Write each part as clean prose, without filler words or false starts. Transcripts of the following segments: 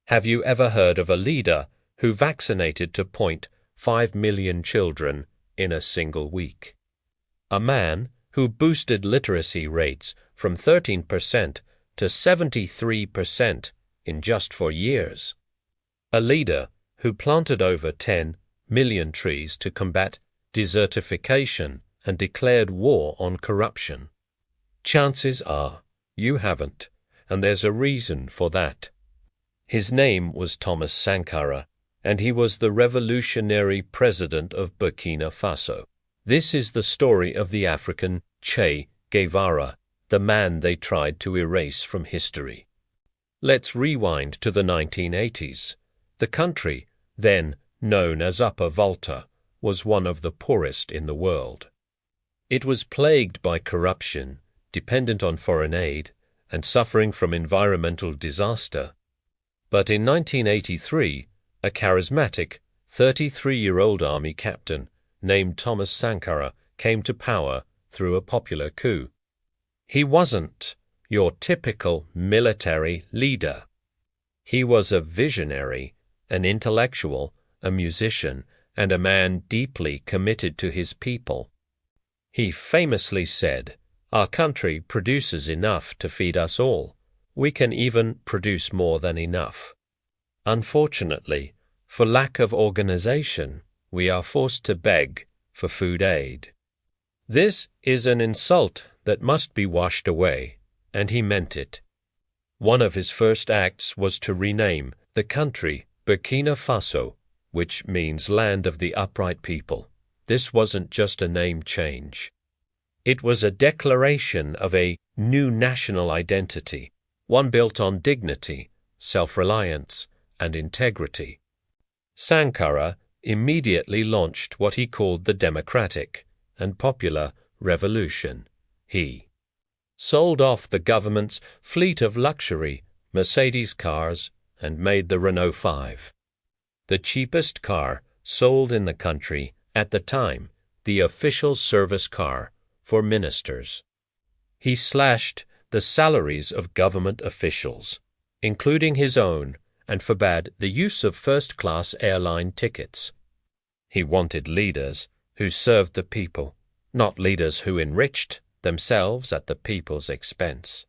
Have you ever heard of a leader who vaccinated to 5 million children in a single week? A man who boosted literacy rates from 13% to 73% in just 4 years? A leader who planted over 10 million trees to combat desertification and declared war on corruption? Chances are you haven't, and there's a reason for that. His name was Thomas Sankara, and he was the revolutionary president of Burkina Faso. This is the story of the African Che Guevara, the man they tried to erase from history. Let's rewind to the 1980s. The country, then known as Upper Volta, was one of the poorest in the world. It was plagued by corruption, dependent on foreign aid, and suffering from environmental disaster. But in 1983, a charismatic 33-year-old army captain named Thomas Sankara came to power through a popular coup. He wasn't your typical military leader. He was a visionary, an intellectual, a musician, and a man deeply committed to his people. He famously said, "Our country produces enough to feed us all. We can even produce more than enough." Unfortunately, for lack of organization, we are forced to beg for food aid. This is an insult that must be washed away, and he meant it. One of his first acts was to rename the country Burkina Faso, which means Land of the Upright People. This wasn't just a name change. It was a declaration of a new national identity, one built on dignity, self-reliance, and integrity. Sankara immediately launched what he called the democratic and popular revolution. He sold off the government's fleet of luxury Mercedes cars and made the Renault 5, the cheapest car sold in the country at the time, the official service car for ministers. He slashed the salaries of government officials, including his own, and forbade the use of first-class airline tickets. He wanted leaders who served the people, not leaders who enriched themselves at the people's expense.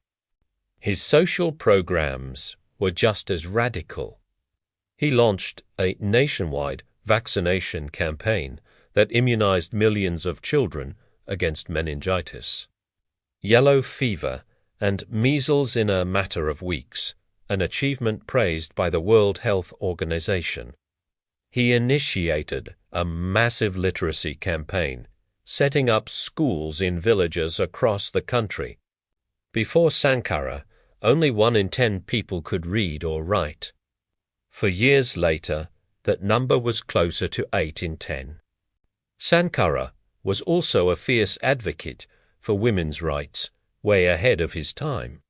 His social programs were just as radical. He launched a nationwide vaccination campaign that immunized millions of children against meningitis, yellow fever, and measles in a matter of weeks, an achievement praised by the World Health Organization. He initiated a massive literacy campaign, setting up schools in villages across the country. Before Sankara, only 1 in 10 people could read or write. For years later, that number was closer to 8 in 10. Sankara was also a fierce advocate for women's rights, way ahead of his time.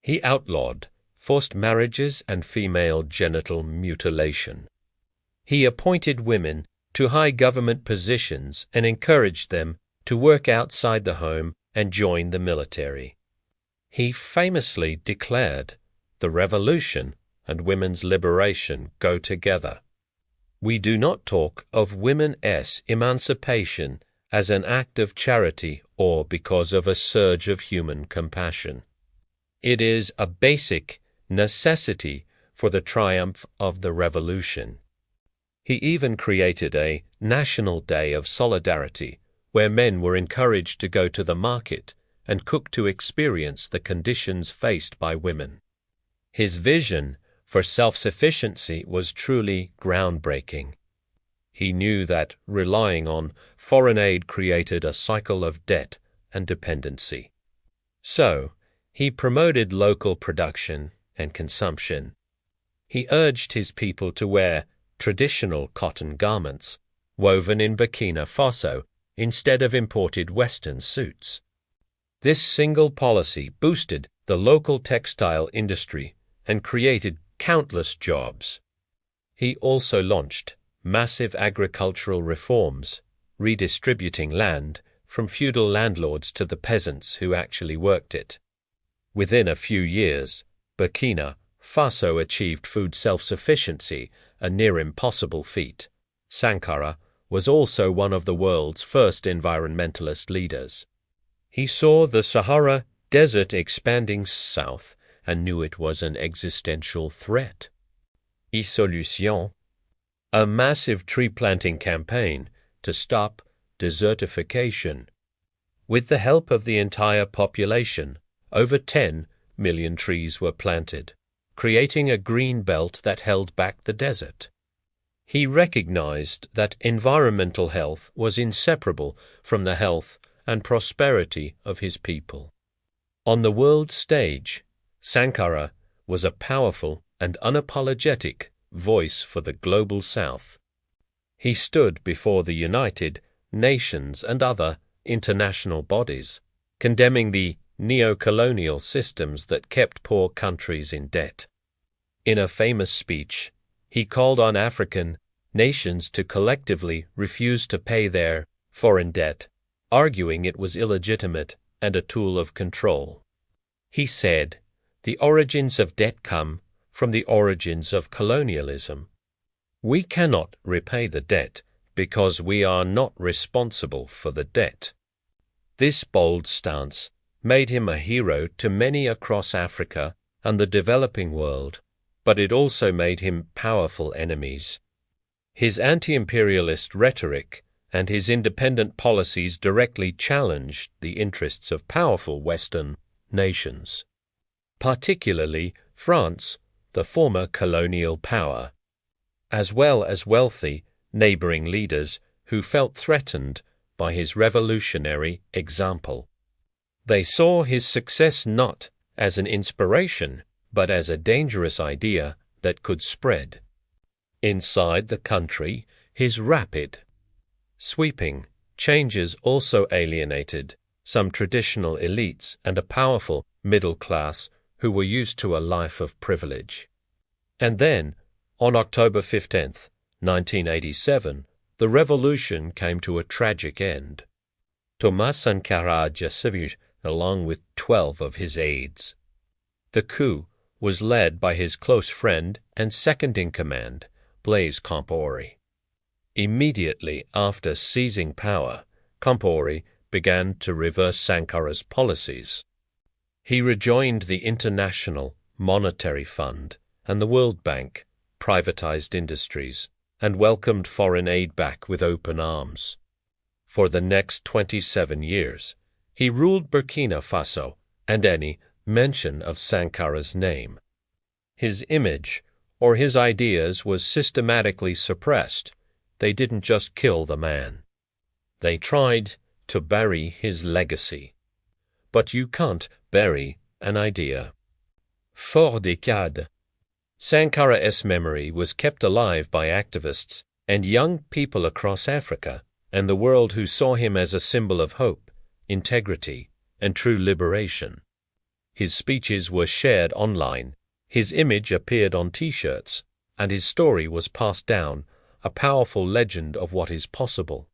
He outlawed forced marriages and female genital mutilation. He appointed women to high government positions and encouraged them to work outside the home and join the military. He famously declared, "The revolution and women's liberation go together." We do not talk of women's emancipation as an act of charity or because of a surge of human compassion. It is a basic necessity for the triumph of the revolution. He even created a national day of solidarity where men were encouraged to go to the market and cook to experience the conditions faced by women. His vision for self-sufficiency was truly groundbreaking. He knew that relying on foreign aid created a cycle of debt and dependency. So, he promoted local production and consumption. He urged his people to wear traditional cotton garments woven in Burkina Faso instead of imported Western suits. This single policy boosted the local textile industry and created countless jobs. He also launched massive agricultural reforms, redistributing land from feudal landlords to the peasants who actually worked it. Within a few years, Burkina Faso achieved food self-sufficiency, a near impossible feat. Sankara was also one of the world's first environmentalist leaders. He saw the Sahara Desert expanding south and knew it was an existential threat. Solution, a massive tree-planting campaign to stop desertification. With the help of the entire population, over 10 million trees were planted, creating a green belt that held back the desert. He recognized that environmental health was inseparable from the health and prosperity of his people. On the world stage, Sankara was a powerful and unapologetic voice for the global South. He stood before the United Nations and other international bodies, condemning the neo-colonial systems that kept poor countries in debt. In a famous speech, he called on African nations to collectively refuse to pay their foreign debt, arguing it was illegitimate and a tool of control. He said, "The origins of debt come from the origins of colonialism. We cannot repay the debt because we are not responsible for the debt." This bold stance made him a hero to many across Africa and the developing world, but it also made him powerful enemies. His anti-imperialist rhetoric and his independent policies directly challenged the interests of powerful Western nations, particularly France, the former colonial power, as well as wealthy neighboring leaders who felt threatened by his revolutionary example. They saw his success not as an inspiration, but as a dangerous idea that could spread. Inside the country, his rapid, sweeping changes also alienated some traditional elites and a powerful middle class who were used to a life of privilege. And then, on October 15th, 1987, the revolution came to a tragic end. Thomas Sankara disappeared along with 12 of his aides. The coup was led by his close friend and second-in-command, Blaise Compaoré. Immediately after seizing power, Compaoré began to reverse Sankara's policies. He rejoined the International Monetary Fund and the World Bank, privatized industries, and welcomed foreign aid back with open arms. For the next 27 years, he ruled Burkina Faso and any mention of Sankara's name. His image or his ideas was systematically suppressed. They didn't just kill the man. They tried to bury his legacy. But you can't bury an idea. For decades, Sankara's memory was kept alive by activists and young people across Africa and the world who saw him as a symbol of hope, integrity, and true liberation. His speeches were shared online, his image appeared on T-shirts, and his story was passed down, a powerful legend of what is possible.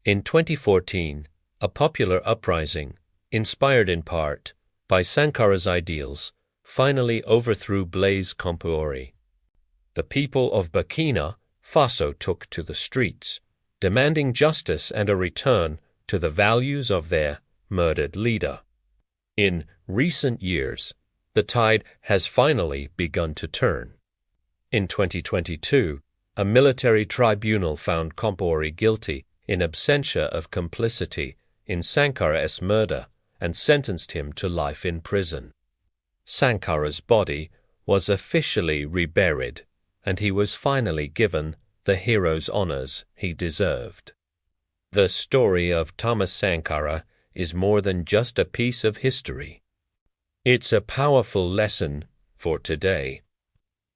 In 2014, a popular uprising, inspired in part by Sankara's ideals, finally overthrew Blaise Compaoré. The people of Burkina Faso took to the streets, demanding justice and a return to the values of their murdered leader. In recent years, the tide has finally begun to turn. In 2022, a military tribunal found Compaoré guilty in absentia of complicity in Sankara's murder and sentenced him to life in prison. Sankara's body was officially reburied, and he was finally given the hero's honors he deserved. The story of Thomas Sankara is more than just a piece of history. It's a powerful lesson for today.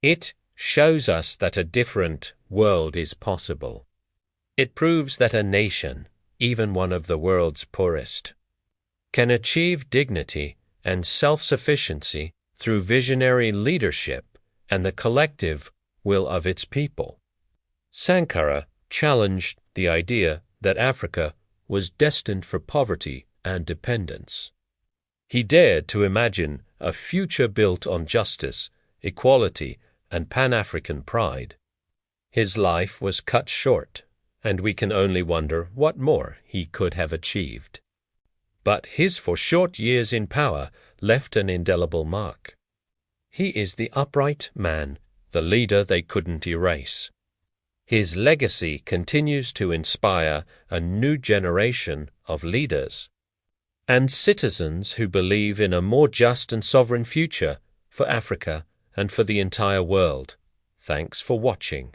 It shows us that a different world is possible. It proves that a nation, even one of the world's poorest, can achieve dignity and self-sufficiency through visionary leadership and the collective will of its people. Sankara challenged the idea that Africa was destined for poverty and dependence. He dared to imagine a future built on justice, equality, and Pan-African pride. His life was cut short, and we can only wonder what more he could have achieved. But his for short years in power left an indelible mark. He is the upright man, the leader they couldn't erase. His legacy continues to inspire a new generation of leaders and citizens who believe in a more just and sovereign future for Africa and for the entire world. Thanks for watching.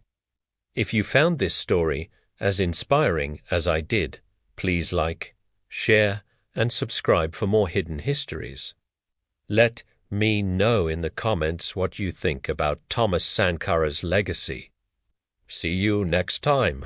If you found this story as inspiring as I did, please like, share, and subscribe for more hidden histories. Let me know in the comments what you think about Thomas Sankara's legacy. See you next time.